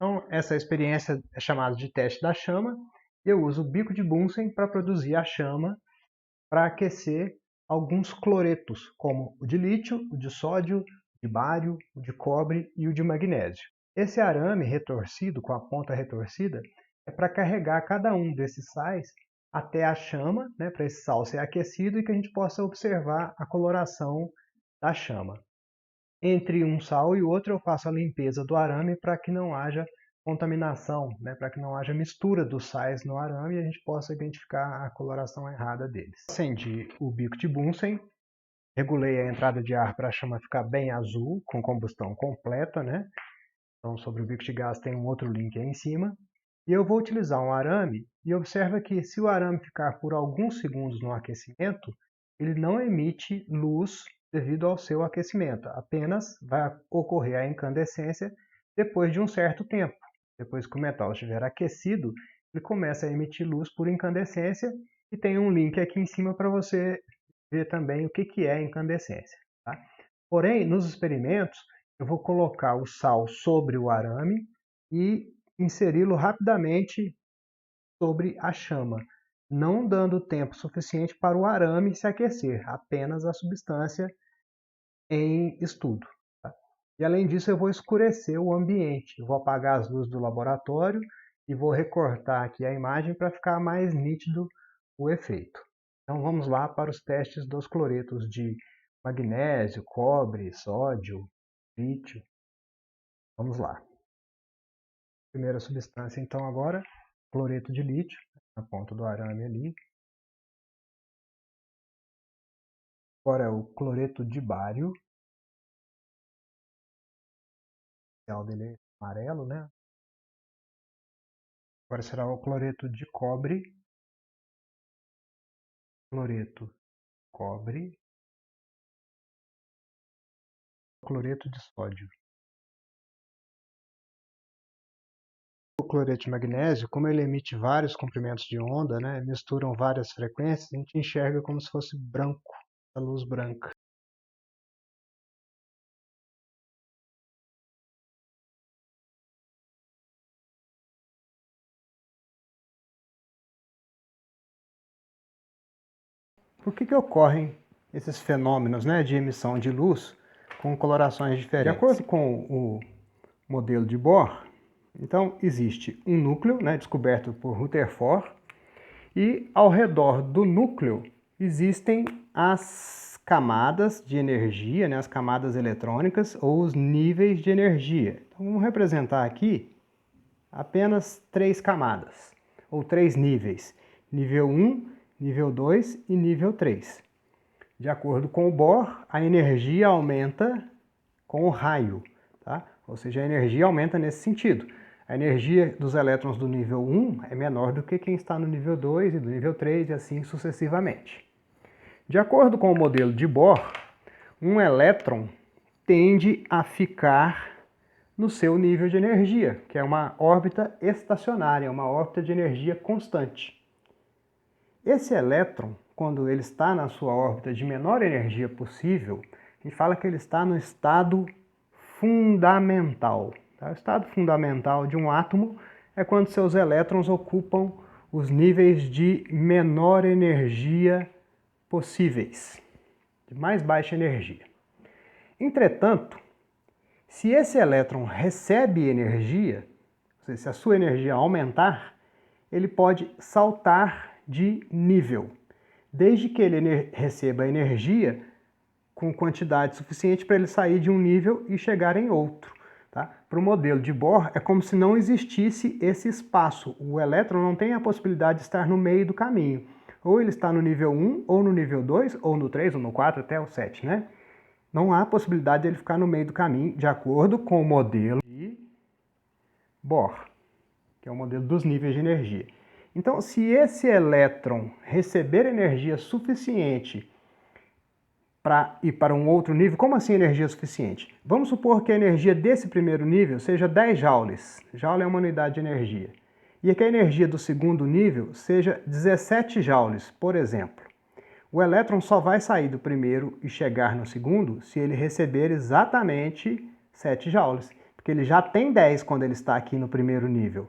Então, essa experiência é chamada de teste da chama. Eu uso o bico de Bunsen para produzir a chama para aquecer alguns cloretos, como o de lítio, o de sódio, o de bário, o de cobre e o de magnésio. Esse arame retorcido, com a ponta retorcida, é para carregar cada um desses sais até a chama, né, para esse sal ser aquecido e que a gente possa observar a coloração da chama. Entre um sal e o outro eu faço a limpeza do arame para que não haja contaminação, né, para que não haja mistura dos sais no arame e a gente possa identificar a coloração errada deles. Acendi o bico de Bunsen, regulei a entrada de ar para a chama ficar bem azul, com combustão completa, né? Então, sobre o bico de gás tem um outro link aí em cima. E eu vou utilizar um arame, e observa que se o arame ficar por alguns segundos no aquecimento, ele não emite luz devido ao seu aquecimento, apenas vai ocorrer a incandescência depois de um certo tempo. Depois que o metal estiver aquecido, ele começa a emitir luz por incandescência, e tem um link aqui em cima para você ver também o que é incandescência. Tá? Porém, nos experimentos, eu vou colocar o sal sobre o arame e inseri-lo rapidamente sobre a chama, não dando tempo suficiente para o arame se aquecer, apenas a substância em estudo. Tá? E além disso, eu vou escurecer o ambiente, eu vou apagar as luzes do laboratório e vou recortar aqui a imagem para ficar mais nítido o efeito. Então vamos lá para os testes dos cloretos de magnésio, cobre, sódio, lítio. Vamos lá. Primeira substância, então, agora, cloreto de lítio, na ponta do arame ali. Agora é o cloreto de bário. O céu dele é amarelo, né? Agora será o cloreto de cobre. Cloreto de cobre. Cloreto de sódio. O cloreto de magnésio, como ele emite vários comprimentos de onda, né, misturam várias frequências, a gente enxerga como se fosse branco, a luz branca. Por que ocorrem esses fenômenos, né, de emissão de luz com colorações diferentes? De acordo com o modelo de Bohr, então existe um núcleo, né, descoberto por Rutherford, e ao redor do núcleo existem as camadas de energia, né, as camadas eletrônicas ou os níveis de energia. Então vamos representar aqui apenas 3 camadas, ou 3 níveis. Nível 1, nível 2 e nível 3. De acordo com o Bohr, a energia aumenta com o raio, tá? Ou seja, a energia aumenta nesse sentido. A energia dos elétrons do nível 1 é menor do que quem está no nível 2 e do nível 3 e assim sucessivamente. De acordo com o modelo de Bohr, um elétron tende a ficar no seu nível de energia, que é uma órbita estacionária, uma órbita de energia constante. Esse elétron, quando ele está na sua órbita de menor energia possível, a gente fala que ele está no estado fundamental. Tá? O estado fundamental de um átomo é quando seus elétrons ocupam os níveis de menor energia possíveis, de mais baixa energia. Entretanto, se esse elétron recebe energia, ou seja, se a sua energia aumentar, ele pode saltar de nível, desde que ele receba energia com quantidade suficiente para ele sair de um nível e chegar em outro. Tá? Para o modelo de Bohr, é como se não existisse esse espaço. O elétron não tem a possibilidade de estar no meio do caminho. Ou ele está no nível 1, ou no nível 2, ou no 3, ou no 4, até o 7, né? Não há possibilidade de ele ficar no meio do caminho, de acordo com o modelo de Bohr, que é o modelo dos níveis de energia. Então, se esse elétron receber energia suficiente para ir para um outro nível, como assim energia suficiente? Vamos supor que a energia desse primeiro nível seja 10 joules. Joule é uma unidade de energia. E que a energia do segundo nível seja 17 joules, por exemplo. O elétron só vai sair do primeiro e chegar no segundo se ele receber exatamente 7 joules. porque ele já tem 10 quando ele está aqui no primeiro nível.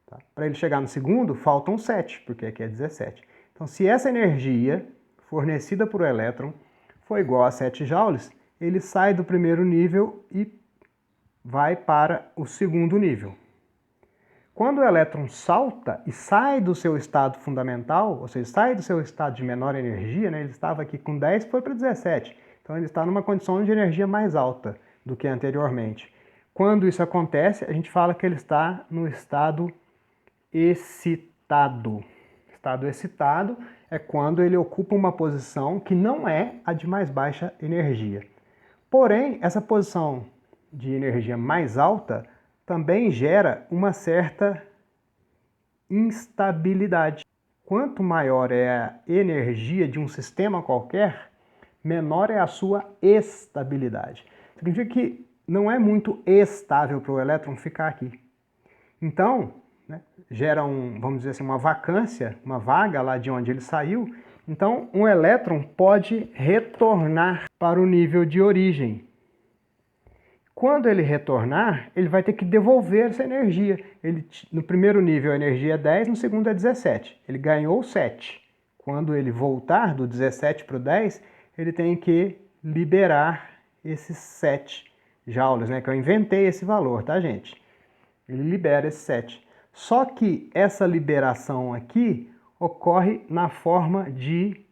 Tá? Para ele chegar no segundo, faltam 7, porque aqui é 17. Então, se essa energia fornecida por o elétron for igual a 7 joules, ele sai do primeiro nível e vai para o segundo nível. Quando o elétron salta e sai do seu estado fundamental, ou seja, sai do seu estado de menor energia, né, ele estava aqui com 10 e foi para 17. Então ele está numa condição de energia mais alta do que anteriormente. Quando isso acontece, a gente fala que ele está no estado excitado. Estado excitado é quando ele ocupa uma posição que não é a de mais baixa energia. Porém, essa posição de energia mais alta também gera uma certa instabilidade. Quanto maior é a energia de um sistema qualquer, menor é a sua estabilidade. Significa que não é muito estável para o elétron ficar aqui. Então, né, gera vamos dizer assim, uma vacância, uma vaga lá de onde ele saiu. Então, um elétron pode retornar para o nível de origem. Quando ele retornar, ele vai ter que devolver essa energia. No primeiro nível a energia é 10, no segundo é 17. Ele ganhou 7. Quando ele voltar do 17 para o 10, ele tem que liberar esses 7 joules, né? Que eu inventei esse valor, tá, gente? Ele libera esses 7. Só que essa liberação aqui ocorre na forma de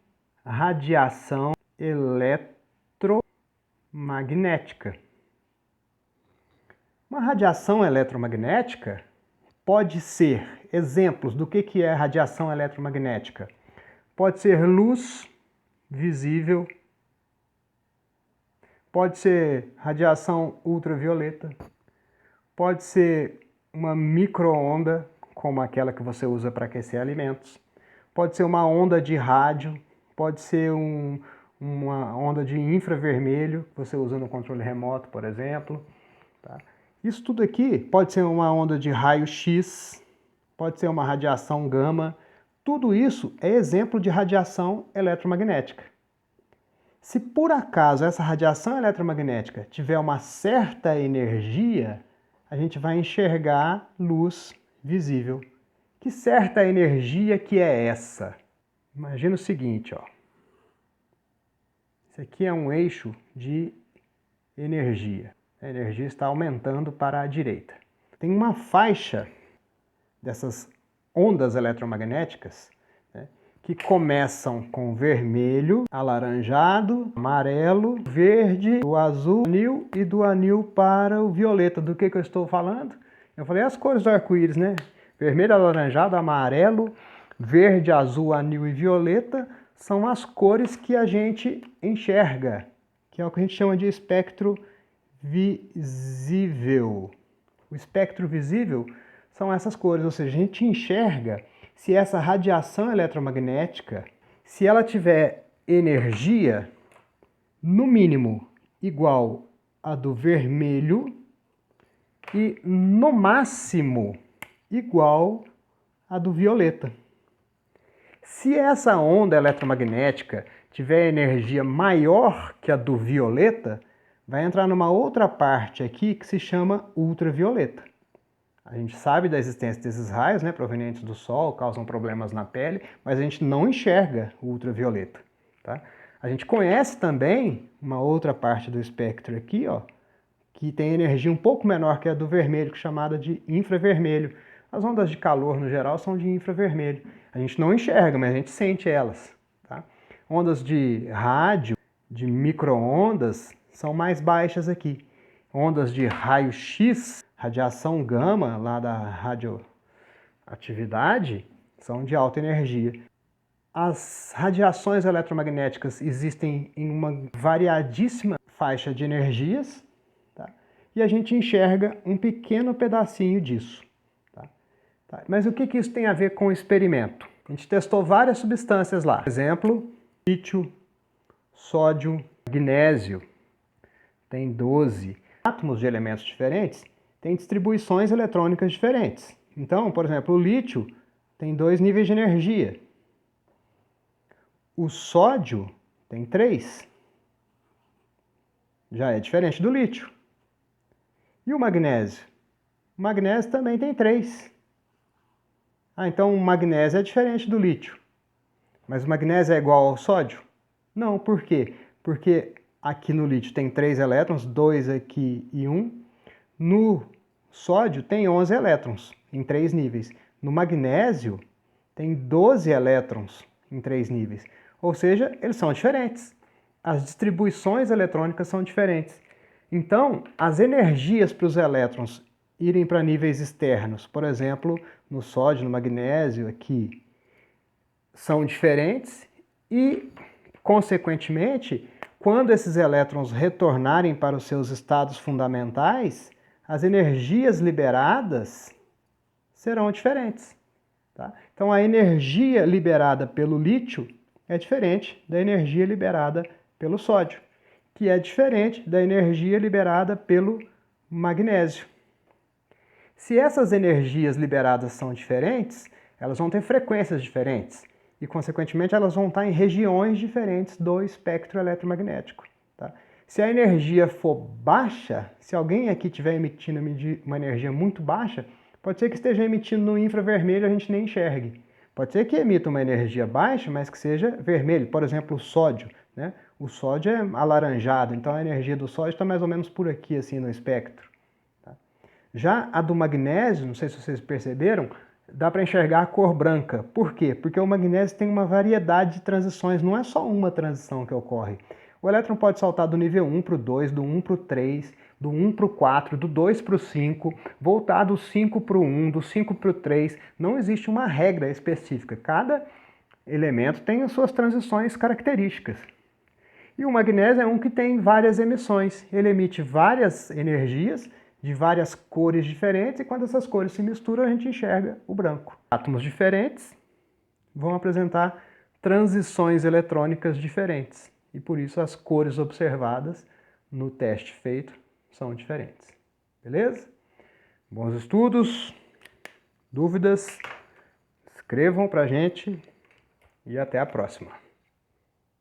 radiação eletromagnética. Uma radiação eletromagnética pode ser, exemplos do que é radiação eletromagnética. Pode ser luz visível, pode ser radiação ultravioleta, pode ser uma micro-onda, como aquela que você usa para aquecer alimentos, pode ser uma onda de rádio, pode ser uma onda de infravermelho, que você usa no controle remoto, por exemplo. Tá? Isso tudo aqui pode ser uma onda de raio-x, pode ser uma radiação gama. Tudo isso é exemplo de radiação eletromagnética. Se por acaso essa radiação eletromagnética tiver uma certa energia, a gente vai enxergar luz visível. Que certa energia que é essa? Imagina o seguinte, ó. Esse aqui é um eixo de energia. A energia está aumentando para a direita. Tem uma faixa dessas ondas eletromagnéticas, né, que começam com vermelho, alaranjado, amarelo, verde, o azul, anil e do anil para o violeta. Do que eu estou falando? Eu falei as cores do arco-íris, né? Vermelho, alaranjado, amarelo, verde, azul, anil e violeta são as cores que a gente enxerga, que é o que a gente chama de espectro visível. O espectro visível são essas cores, ou seja, a gente enxerga se essa radiação eletromagnética, se ela tiver energia, no mínimo igual a do vermelho e no máximo igual a do violeta. Se essa onda eletromagnética tiver energia maior que a do violeta, vai entrar numa outra parte aqui que se chama ultravioleta. A gente sabe da existência desses raios, né, provenientes do Sol, causam problemas na pele, mas a gente não enxerga o ultravioleta. Tá? A gente conhece também uma outra parte do espectro aqui, ó, que tem energia um pouco menor que a do vermelho, que é chamada de infravermelho. As ondas de calor, no geral, são de infravermelho. A gente não enxerga, mas a gente sente elas. Tá? Ondas de rádio, de micro-ondas, são mais baixas aqui. Ondas de raio-x, radiação gama, lá da radioatividade, são de alta energia. As radiações eletromagnéticas existem em uma variadíssima faixa de energias, tá? E a gente enxerga um pequeno pedacinho disso. Tá? Mas o que isso tem a ver com o experimento? A gente testou várias substâncias lá. Por exemplo, lítio, sódio, magnésio. Tem 12 átomos de elementos diferentes, tem distribuições eletrônicas diferentes. Então, por exemplo, o lítio tem 2 níveis de energia. O sódio tem 3. Já é diferente do lítio. E o magnésio? O magnésio também tem 3. Então o magnésio é diferente do lítio. Mas o magnésio é igual ao sódio? Não, por quê? Porque aqui no lítio tem 3 elétrons, 2 aqui e 1. No sódio tem 11 elétrons em 3 níveis. No magnésio tem 12 elétrons em 3 níveis. Ou seja, eles são diferentes. As distribuições eletrônicas são diferentes. Então, as energias para os elétrons irem para níveis externos, por exemplo, no sódio, no magnésio aqui, são diferentes e, consequentemente, quando esses elétrons retornarem para os seus estados fundamentais, as energias liberadas serão diferentes. Tá? Então, a energia liberada pelo lítio é diferente da energia liberada pelo sódio, que é diferente da energia liberada pelo magnésio. Se essas energias liberadas são diferentes, elas vão ter frequências diferentes e, consequentemente, elas vão estar em regiões diferentes do espectro eletromagnético. Tá? Se a energia for baixa, se alguém aqui estiver emitindo uma energia muito baixa, pode ser que esteja emitindo no infravermelho e a gente nem enxergue. Pode ser que emita uma energia baixa, mas que seja vermelho. Por exemplo, o sódio. Né? O sódio é alaranjado, então a energia do sódio está mais ou menos por aqui, assim, no espectro. Tá? Já a do magnésio, não sei se vocês perceberam, dá para enxergar a cor branca. Por quê? Porque o magnésio tem uma variedade de transições, não é só uma transição que ocorre. O elétron pode saltar do nível 1 para o 2, do 1 para o 3, do 1 para o 4, do 2 para o 5, voltar do 5 para o 1, do 5 para o 3. Não existe uma regra específica. Cada elemento tem as suas transições características. E o magnésio é um que tem várias emissões. Ele emite várias energias de várias cores diferentes e quando essas cores se misturam a gente enxerga o branco. Átomos diferentes vão apresentar transições eletrônicas diferentes e por isso as cores observadas no teste feito são diferentes. Beleza? Bons estudos, dúvidas, escrevam pra gente e até a próxima.